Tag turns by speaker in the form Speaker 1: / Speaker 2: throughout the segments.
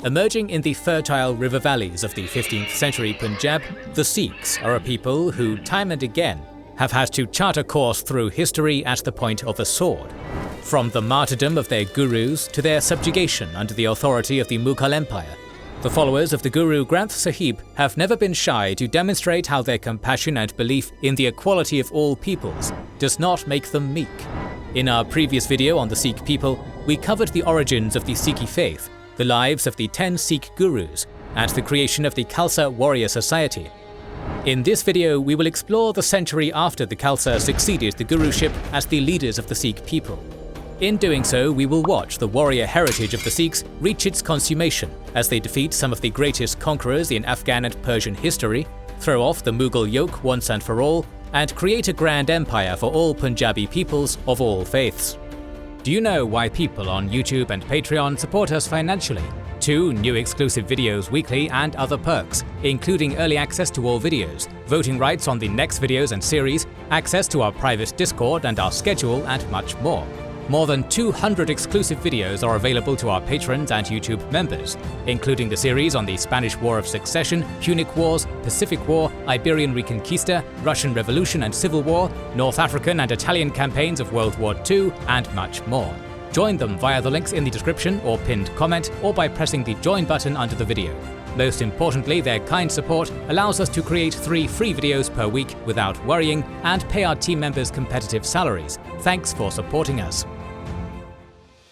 Speaker 1: Emerging in the fertile river valleys of the 15th century Punjab, the Sikhs are a people who, time and again, have had to chart a course through history at the point of a sword. From the martyrdom of their gurus to their subjugation under the authority of the Mughal Empire, the followers of the Guru Granth Sahib have never been shy to demonstrate how their compassion and belief in the equality of all peoples does not make them meek. In our previous video on the Sikh people, we covered the origins of the Sikhi faith, the lives of the 10 Sikh gurus, and the creation of the Khalsa warrior society. In this video, we will explore the century after the Khalsa succeeded the guruship as the leaders of the Sikh people. In doing so, we will watch the warrior heritage of the Sikhs reach its consummation as they defeat some of the greatest conquerors in Afghan and Persian history, throw off the Mughal yoke once and for all, and create a grand empire for all Punjabi peoples of all faiths. Do you know why people on YouTube and Patreon support us financially? 2 new exclusive videos weekly and other perks, including early access to all videos, voting rights on the next videos and series, access to our private Discord and our schedule, and much more. More than 200 exclusive videos are available to our patrons and YouTube members, including the series on the Spanish War of Succession, Punic Wars, Pacific War, Iberian Reconquista, Russian Revolution and Civil War, North African and Italian campaigns of World War II, and much more. Join them via the links in the description or pinned comment, or by pressing the join button under the video. Most importantly, their kind support allows us to create 3 free videos per week without worrying and pay our team members competitive salaries. Thanks for supporting us.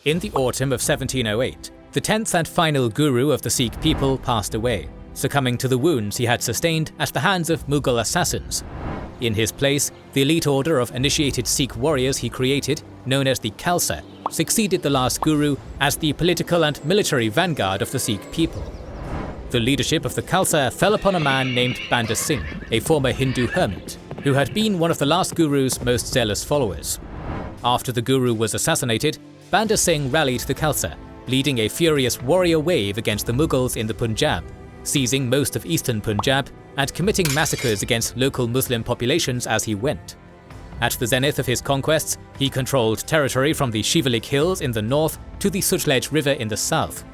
Speaker 1: In the autumn of 1708, the 10th and final guru of the Sikh people passed away, succumbing to the wounds he had sustained at the hands of Mughal assassins. In his place, the elite order of initiated Sikh warriors he created, known as the Khalsa, succeeded the last guru as the political and military vanguard of the Sikh people. The leadership of the Khalsa fell upon a man named Banda Singh, a former Hindu hermit, who had been one of the last guru's most zealous followers. After the guru was assassinated, Banda Singh rallied the Khalsa, leading a furious warrior wave against the Mughals in the Punjab, seizing most of eastern Punjab and committing massacres against local Muslim populations as he went. At the zenith of his conquests, he controlled territory from the Shivalik Hills in the north to the Sutlej River in the south.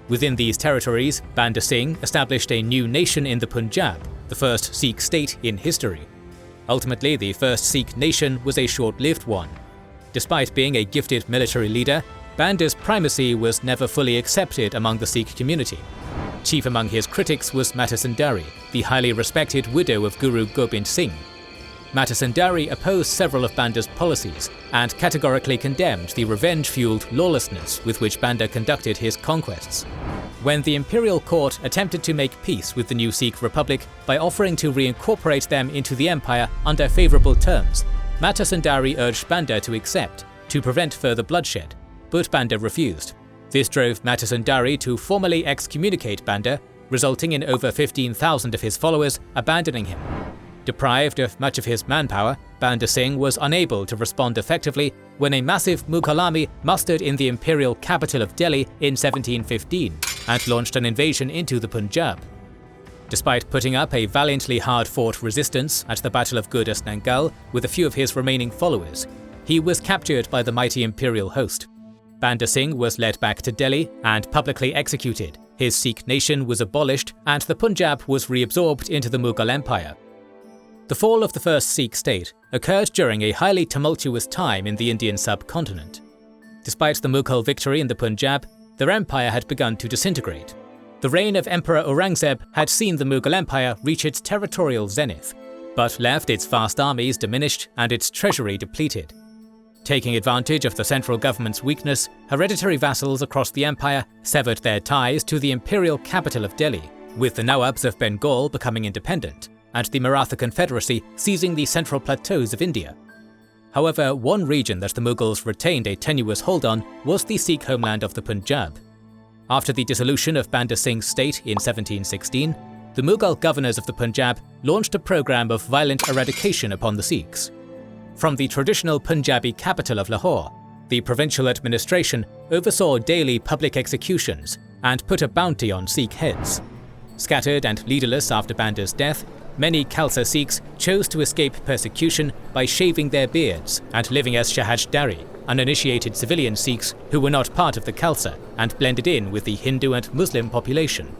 Speaker 1: Within these territories, Banda Singh established a new nation in the Punjab, the first Sikh state in history. Ultimately, the first Sikh nation was a short-lived one. Despite being a gifted military leader, Banda's primacy was never fully accepted among the Sikh community. Chief among his critics was Mata Sundari, the highly respected widow of Guru Gobind Singh. Mata Sundari opposed several of Banda's policies and categorically condemned the revenge-fueled lawlessness with which Banda conducted his conquests. When the imperial court attempted to make peace with the new Sikh republic by offering to reincorporate them into the empire under favourable terms, Mata Sundari urged Banda to accept, to prevent further bloodshed, but Banda refused. This drove Mata Sundari to formally excommunicate Banda, resulting in over 15,000 of his followers abandoning him. Deprived of much of his manpower, Banda Singh was unable to respond effectively when a massive Mughal army mustered in the imperial capital of Delhi in 1715 and launched an invasion into the Punjab. Despite putting up a valiantly hard-fought resistance at the Battle of Gurdas Nangal with a few of his remaining followers, he was captured by the mighty imperial host. Banda Singh was led back to Delhi and publicly executed, his Sikh nation was abolished, and the Punjab was reabsorbed into the Mughal Empire. The fall of the first Sikh state occurred during a highly tumultuous time in the Indian subcontinent. Despite the Mughal victory in the Punjab, their empire had begun to disintegrate. The reign of Emperor Aurangzeb had seen the Mughal Empire reach its territorial zenith, but left its vast armies diminished and its treasury depleted. Taking advantage of the central government's weakness, hereditary vassals across the empire severed their ties to the imperial capital of Delhi, with the Nawabs of Bengal becoming independent, and the Maratha Confederacy seizing the central plateaus of India. However, one region that the Mughals retained a tenuous hold on was the Sikh homeland of the Punjab. After the dissolution of Banda Singh's state in 1716, the Mughal governors of the Punjab launched a program of violent eradication upon the Sikhs. From the traditional Punjabi capital of Lahore, the provincial administration oversaw daily public executions and put a bounty on Sikh heads. Scattered and leaderless after Banda's death, many Khalsa Sikhs chose to escape persecution by shaving their beards and living as Shahajdari, uninitiated civilian Sikhs who were not part of the Khalsa and blended in with the Hindu and Muslim population.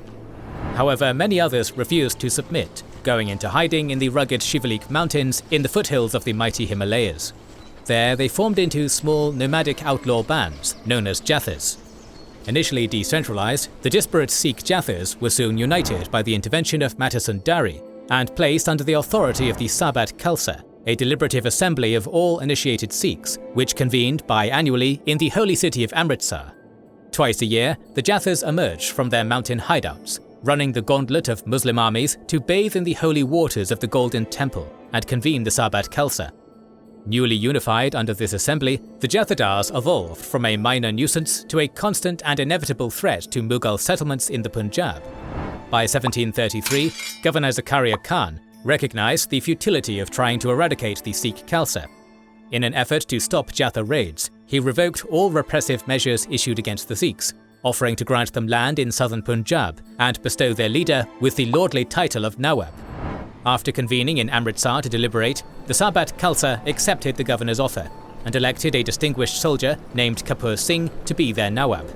Speaker 1: However, many others refused to submit, going into hiding in the rugged Shivalik mountains in the foothills of the mighty Himalayas. There they formed into small nomadic outlaw bands known as Jathas. Initially decentralized, the disparate Sikh Jathas were soon united by the intervention of Mata Sundari and placed under the authority of the Sabat Khalsa, a deliberative assembly of all initiated Sikhs, which convened biannually in the holy city of Amritsar. Twice a year, the Jathas emerged from their mountain hideouts, running the gauntlet of Muslim armies to bathe in the holy waters of the Golden Temple and convene the Sabat Khalsa. Newly unified under this assembly, the Jathadars evolved from a minor nuisance to a constant and inevitable threat to Mughal settlements in the Punjab. By 1733, Governor Zakaria Khan recognized the futility of trying to eradicate the Sikh Khalsa. In an effort to stop Jatha raids, he revoked all repressive measures issued against the Sikhs, offering to grant them land in southern Punjab and bestow their leader with the lordly title of Nawab. After convening in Amritsar to deliberate, the Sabat Khalsa accepted the governor's offer and elected a distinguished soldier named Kapur Singh to be their Nawab.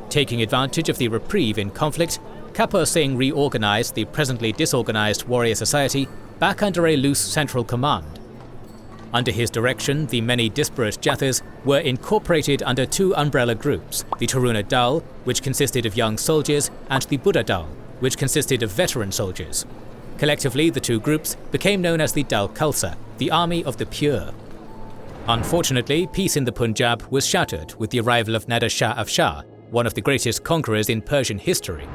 Speaker 1: Taking advantage of the reprieve in conflict, Kapur Singh reorganized the presently disorganized warrior society back under a loose central command. Under his direction, the many disparate Jathas were incorporated under two umbrella groups, the Taruna Dal, which consisted of young soldiers, and the Buddha Dal, which consisted of veteran soldiers. Collectively, the two groups became known as the Dal Khalsa, the Army of the Pure. Unfortunately, peace in the Punjab was shattered with the arrival of Nader Shah Afshar, one of the greatest conquerors in Persian history.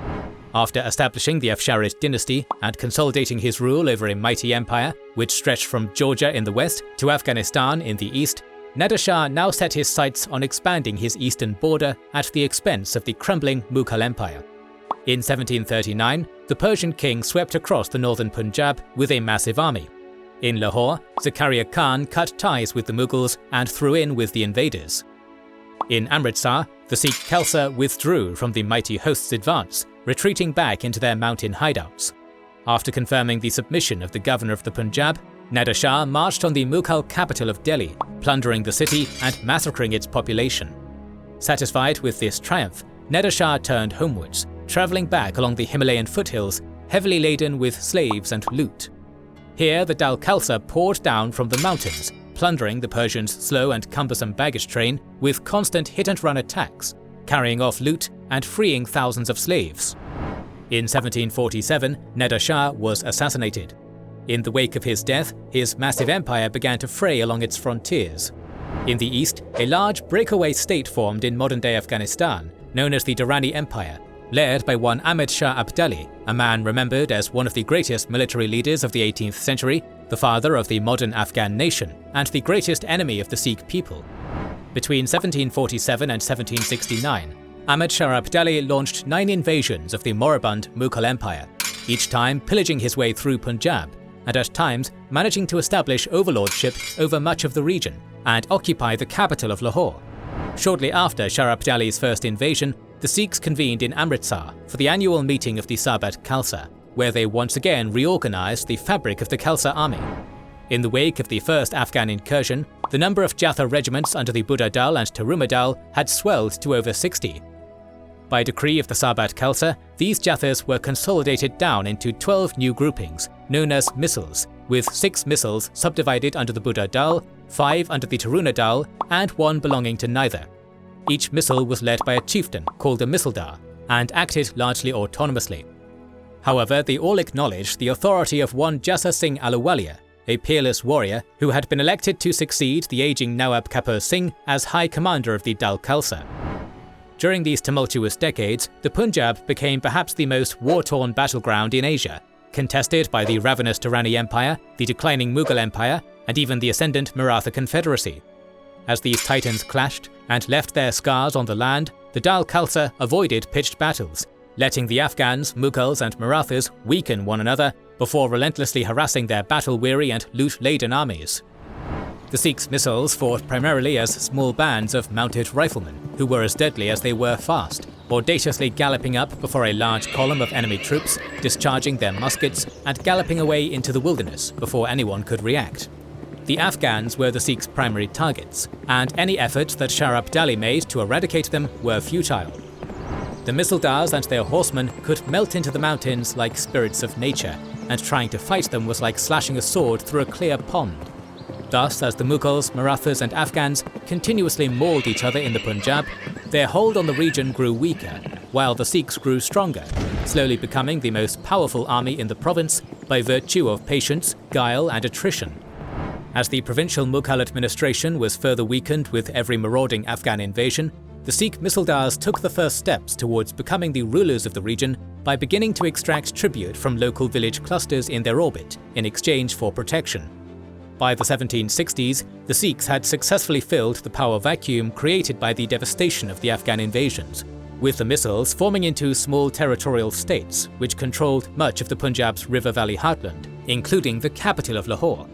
Speaker 1: After establishing the Afsharid dynasty and consolidating his rule over a mighty empire, which stretched from Georgia in the west to Afghanistan in the east, Nader Shah now set his sights on expanding his eastern border at the expense of the crumbling Mughal Empire. In 1739, the Persian king swept across the northern Punjab with a massive army. In Lahore, Zakaria Khan cut ties with the Mughals and threw in with the invaders. In Amritsar, the Sikh Khalsa withdrew from the mighty host's advance, retreating back into their mountain hideouts. After confirming the submission of the governor of the Punjab, Nader Shah marched on the Mughal capital of Delhi, plundering the city and massacring its population. Satisfied with this triumph, Nader Shah turned homewards, travelling back along the Himalayan foothills, heavily laden with slaves and loot. Here, the Dal Khalsa poured down from the mountains, plundering the Persians' slow and cumbersome baggage train with constant hit-and-run attacks, carrying off loot and freeing thousands of slaves. In 1747, Nader Shah was assassinated. In the wake of his death, his massive empire began to fray along its frontiers. In the east, a large breakaway state formed in modern-day Afghanistan, known as the Durrani Empire, led by one Ahmed Shah Abdali, a man remembered as one of the greatest military leaders of the 18th century, the father of the modern Afghan nation, and the greatest enemy of the Sikh people. Between 1747 and 1769, Ahmed Shah Abdali launched 9 invasions of the moribund Mughal Empire, each time pillaging his way through Punjab, and at times managing to establish overlordship over much of the region and occupy the capital of Lahore. Shortly after Shah Abdali's first invasion, the Sikhs convened in Amritsar for the annual meeting of the Sabat Khalsa, where they once again reorganized the fabric of the Khalsa army. In the wake of the first Afghan incursion, the number of Jatha regiments under the Buddha Dal and Taruma Dal had swelled to over 60. By decree of the Sabat Khalsa, these Jathas were consolidated down into 12 new groupings, known as missals, with 6 missals subdivided under the Buddha Dal, 5 under the Taruna Dal, and 1 belonging to neither. Each missal was led by a chieftain called a missaldar and acted largely autonomously. However, they all acknowledged the authority of one Jassa Singh Ahluwalia, a peerless warrior who had been elected to succeed the aging Nawab Kapur Singh as High Commander of the Dal Khalsa. During these tumultuous decades, the Punjab became perhaps the most war-torn battleground in Asia, contested by the ravenous Durrani Empire, the declining Mughal Empire, and even the ascendant Maratha Confederacy. As these titans clashed and left their scars on the land, the Dal Khalsa avoided pitched battles, letting the Afghans, Mughals and Marathas weaken one another before relentlessly harassing their battle-weary and loot-laden armies. The Sikhs' missals fought primarily as small bands of mounted riflemen, who were as deadly as they were fast, audaciously galloping up before a large column of enemy troops, discharging their muskets and galloping away into the wilderness before anyone could react. The Afghans were the Sikhs' primary targets, and any effort that Shah Abdali made to eradicate them were futile. The Misildars and their horsemen could melt into the mountains like spirits of nature, and trying to fight them was like slashing a sword through a clear pond. Thus, as the Mughals, Marathas and Afghans continuously mauled each other in the Punjab, their hold on the region grew weaker, while the Sikhs grew stronger, slowly becoming the most powerful army in the province by virtue of patience, guile and attrition. As the provincial Mughal administration was further weakened with every marauding Afghan invasion, the Sikh Misildars took the first steps towards becoming the rulers of the region by beginning to extract tribute from local village clusters in their orbit in exchange for protection. By the 1760s, the Sikhs had successfully filled the power vacuum created by the devastation of the Afghan invasions, with the Misls forming into small territorial states which controlled much of the Punjab's river valley heartland, including the capital of Lahore.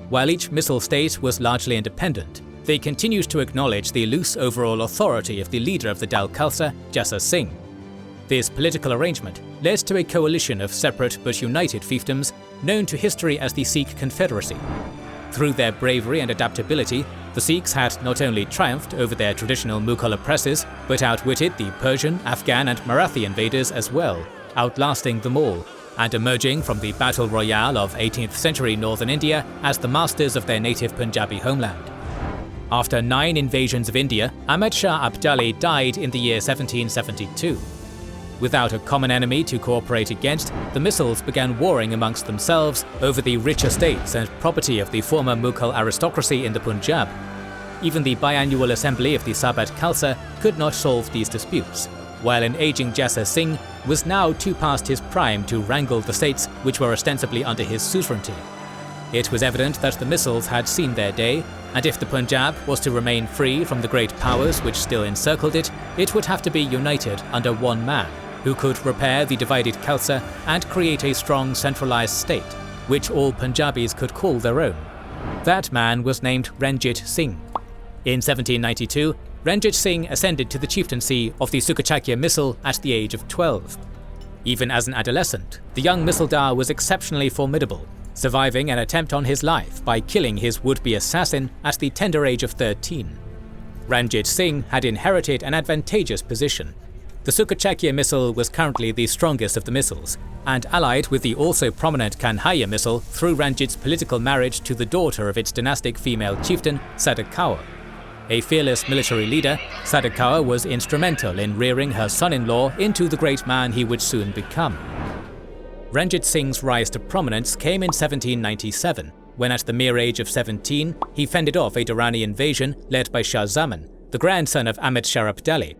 Speaker 1: While each Misl state was largely independent, they continued to acknowledge the loose overall authority of the leader of the Dal Khalsa, Jassa Singh. This political arrangement led to a coalition of separate but united fiefdoms known to history as the Sikh Confederacy. Through their bravery and adaptability, the Sikhs had not only triumphed over their traditional Mughal oppressors, but outwitted the Persian, Afghan and Marathi invaders as well, outlasting them all, and emerging from the battle royale of 18th century northern India as the masters of their native Punjabi homeland. After 9 invasions of India, Ahmad Shah Abdali died in the year 1772. Without a common enemy to cooperate against, the Misls began warring amongst themselves over the rich estates and property of the former Mughal aristocracy in the Punjab. Even the biannual assembly of the Sabat Khalsa could not solve these disputes, while an aging Jassa Singh was now too past his prime to wrangle the states which were ostensibly under his suzerainty. It was evident that the Misls had seen their day, and if the Punjab was to remain free from the great powers which still encircled it, it would have to be united under one man, who could repair the divided Khalsa and create a strong centralized state, which all Punjabis could call their own. That man was named Ranjit Singh. In 1792, Ranjit Singh ascended to the chieftaincy of the Sukachakya Misl at the age of 12. Even as an adolescent, the young Misildar was exceptionally formidable, surviving an attempt on his life by killing his would-be assassin at the tender age of 13. Ranjit Singh had inherited an advantageous position. The Sukachakya Misl was currently the strongest of the Misls, and allied with the also prominent Kanhaiya Misl through Ranjit's political marriage to the daughter of its dynastic female chieftain, Sadak Kaur. A fearless military leader, Sadak Kaur was instrumental in rearing her son-in-law into the great man he would soon become. Ranjit Singh's rise to prominence came in 1797, when at the mere age of 17, he fended off a Durrani invasion led by Shah Zaman, the grandson of Ahmad Shah Abdali.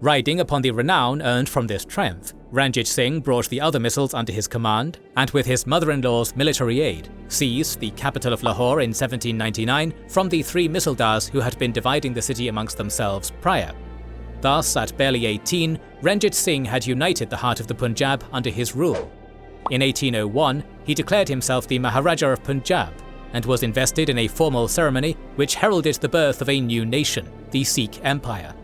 Speaker 1: Riding upon the renown earned from this triumph, Ranjit Singh brought the other Misls under his command, and with his mother-in-law's military aid, seized the capital of Lahore in 1799 from the 3 Misildars who had been dividing the city amongst themselves prior. Thus, at barely 18, Ranjit Singh had united the heart of the Punjab under his rule. In 1801, he declared himself the Maharaja of Punjab, and was invested in a formal ceremony which heralded the birth of a new nation, the Sikh Empire.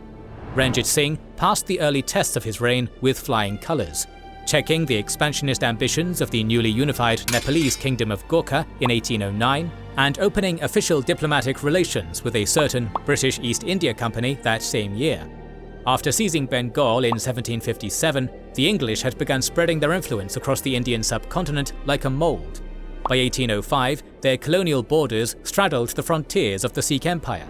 Speaker 1: Ranjit Singh passed the early tests of his reign with flying colours, checking the expansionist ambitions of the newly unified Nepalese kingdom of Gorkha in 1809, and opening official diplomatic relations with a certain British East India Company that same year. After seizing Bengal in 1757, the English had begun spreading their influence across the Indian subcontinent like a mould. By 1805, their colonial borders straddled the frontiers of the Sikh Empire.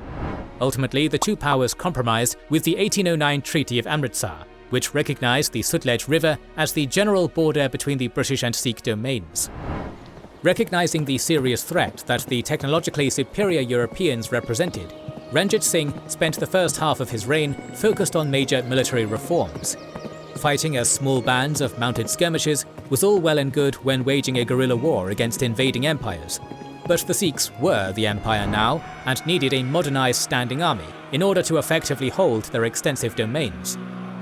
Speaker 1: Ultimately, the two powers compromised with the 1809 Treaty of Amritsar, which recognized the Sutlej River as the general border between the British and Sikh domains. Recognizing the serious threat that the technologically superior Europeans represented, Ranjit Singh spent the first half of his reign focused on major military reforms. Fighting as small bands of mounted skirmishers was all well and good when waging a guerrilla war against invading empires. But the Sikhs were the empire now, and needed a modernized standing army in order to effectively hold their extensive domains.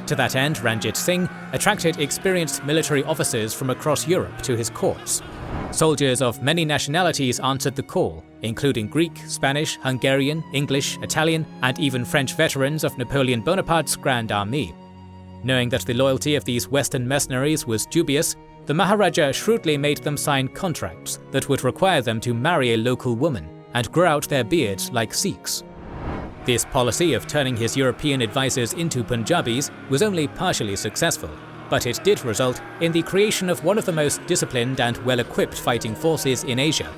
Speaker 1: To that end, Ranjit Singh attracted experienced military officers from across Europe to his courts. Soldiers of many nationalities answered the call, including Greek, Spanish, Hungarian, English, Italian, and even French veterans of Napoleon Bonaparte's Grand Army. Knowing that the loyalty of these Western mercenaries was dubious, the Maharaja shrewdly made them sign contracts that would require them to marry a local woman, and grow out their beards like Sikhs. This policy of turning his European advisors into Punjabis was only partially successful, but it did result in the creation of one of the most disciplined and well-equipped fighting forces in Asia.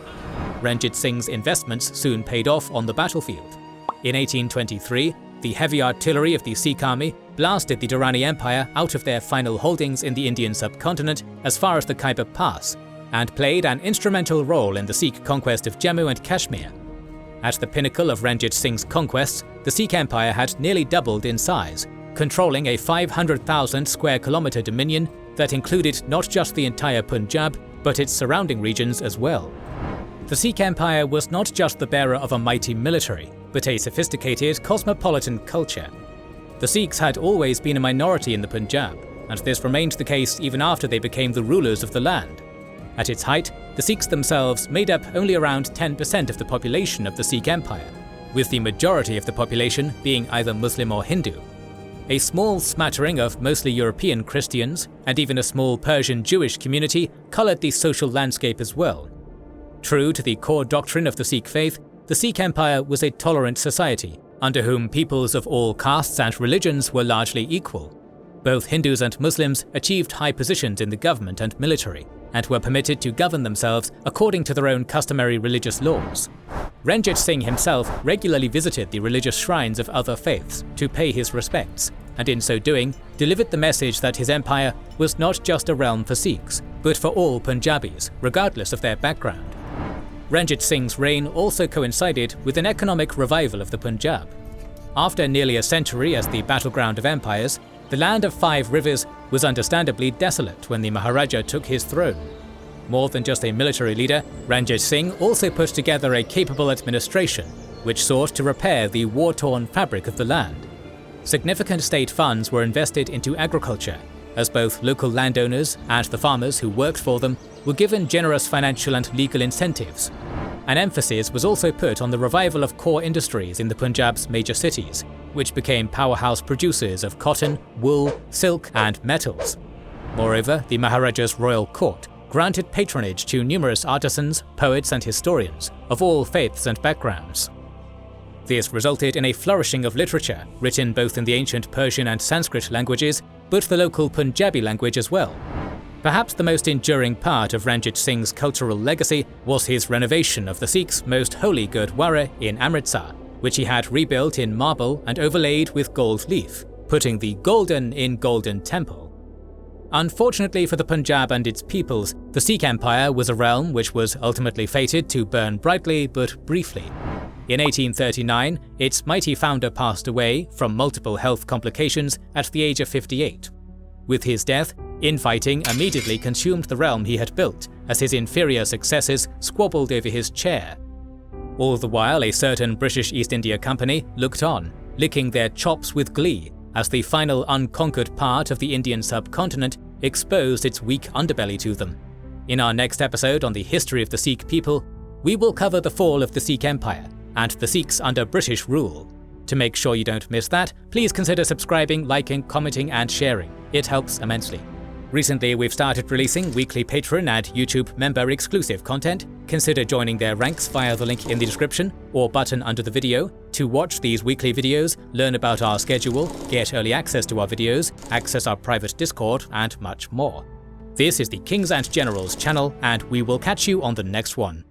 Speaker 1: Ranjit Singh's investments soon paid off on the battlefield. In 1823, the heavy artillery of the Sikh army blasted the Durrani Empire out of their final holdings in the Indian subcontinent as far as the Khyber Pass, and played an instrumental role in the Sikh conquest of Jammu and Kashmir. At the pinnacle of Ranjit Singh's conquests, the Sikh Empire had nearly doubled in size, controlling a 500,000 square kilometre dominion that included not just the entire Punjab, but its surrounding regions as well. The Sikh Empire was not just the bearer of a mighty military, but a sophisticated cosmopolitan culture. The Sikhs had always been a minority in the Punjab, and this remained the case even after they became the rulers of the land. At its height, the Sikhs themselves made up only around 10% of the population of the Sikh Empire, with the majority of the population being either Muslim or Hindu. A small smattering of mostly European Christians, and even a small Persian Jewish community, coloured the social landscape as well. True to the core doctrine of the Sikh faith, the Sikh Empire was a tolerant society, under whom peoples of all castes and religions were largely equal. Both Hindus and Muslims achieved high positions in the government and military, and were permitted to govern themselves according to their own customary religious laws. Ranjit Singh himself regularly visited the religious shrines of other faiths to pay his respects, and in so doing, delivered the message that his empire was not just a realm for Sikhs, but for all Punjabis, regardless of their background. Ranjit Singh's reign also coincided with an economic revival of the Punjab. After nearly a century as the battleground of empires, the land of 5 rivers was understandably desolate when the Maharaja took his throne. More than just a military leader, Ranjit Singh also put together a capable administration, which sought to repair the war-torn fabric of the land. Significant state funds were invested into agriculture, as both local landowners and the farmers who worked for them were given generous financial and legal incentives. An emphasis was also put on the revival of core industries in the Punjab's major cities, which became powerhouse producers of cotton, wool, silk, and metals. Moreover, the Maharaja's royal court granted patronage to numerous artisans, poets, and historians of all faiths and backgrounds. This resulted in a flourishing of literature, written both in the ancient Persian and Sanskrit languages, but the local Punjabi language as well. Perhaps the most enduring part of Ranjit Singh's cultural legacy was his renovation of the Sikhs' most holy Gurdwara in Amritsar, which he had rebuilt in marble and overlaid with gold leaf, putting the golden in Golden Temple. Unfortunately for the Punjab and its peoples, the Sikh Empire was a realm which was ultimately fated to burn brightly but briefly. In 1839, its mighty founder passed away from multiple health complications at the age of 58. With his death, infighting immediately consumed the realm he had built, as his inferior successors squabbled over his chair. All the while, a certain British East India Company looked on, licking their chops with glee, as the final unconquered part of the Indian subcontinent exposed its weak underbelly to them. In our next episode on the history of the Sikh people, we will cover the fall of the Sikh Empire and the Sikhs under British rule. To make sure you don't miss that, please consider subscribing, liking, commenting, and sharing. It helps immensely. Recently, we've started releasing weekly Patreon and YouTube member exclusive content. Consider joining their ranks via the link in the description or button under the video to watch these weekly videos, learn about our schedule, get early access to our videos, access our private Discord, and much more. This is the Kings and Generals channel, and we will catch you on the next one.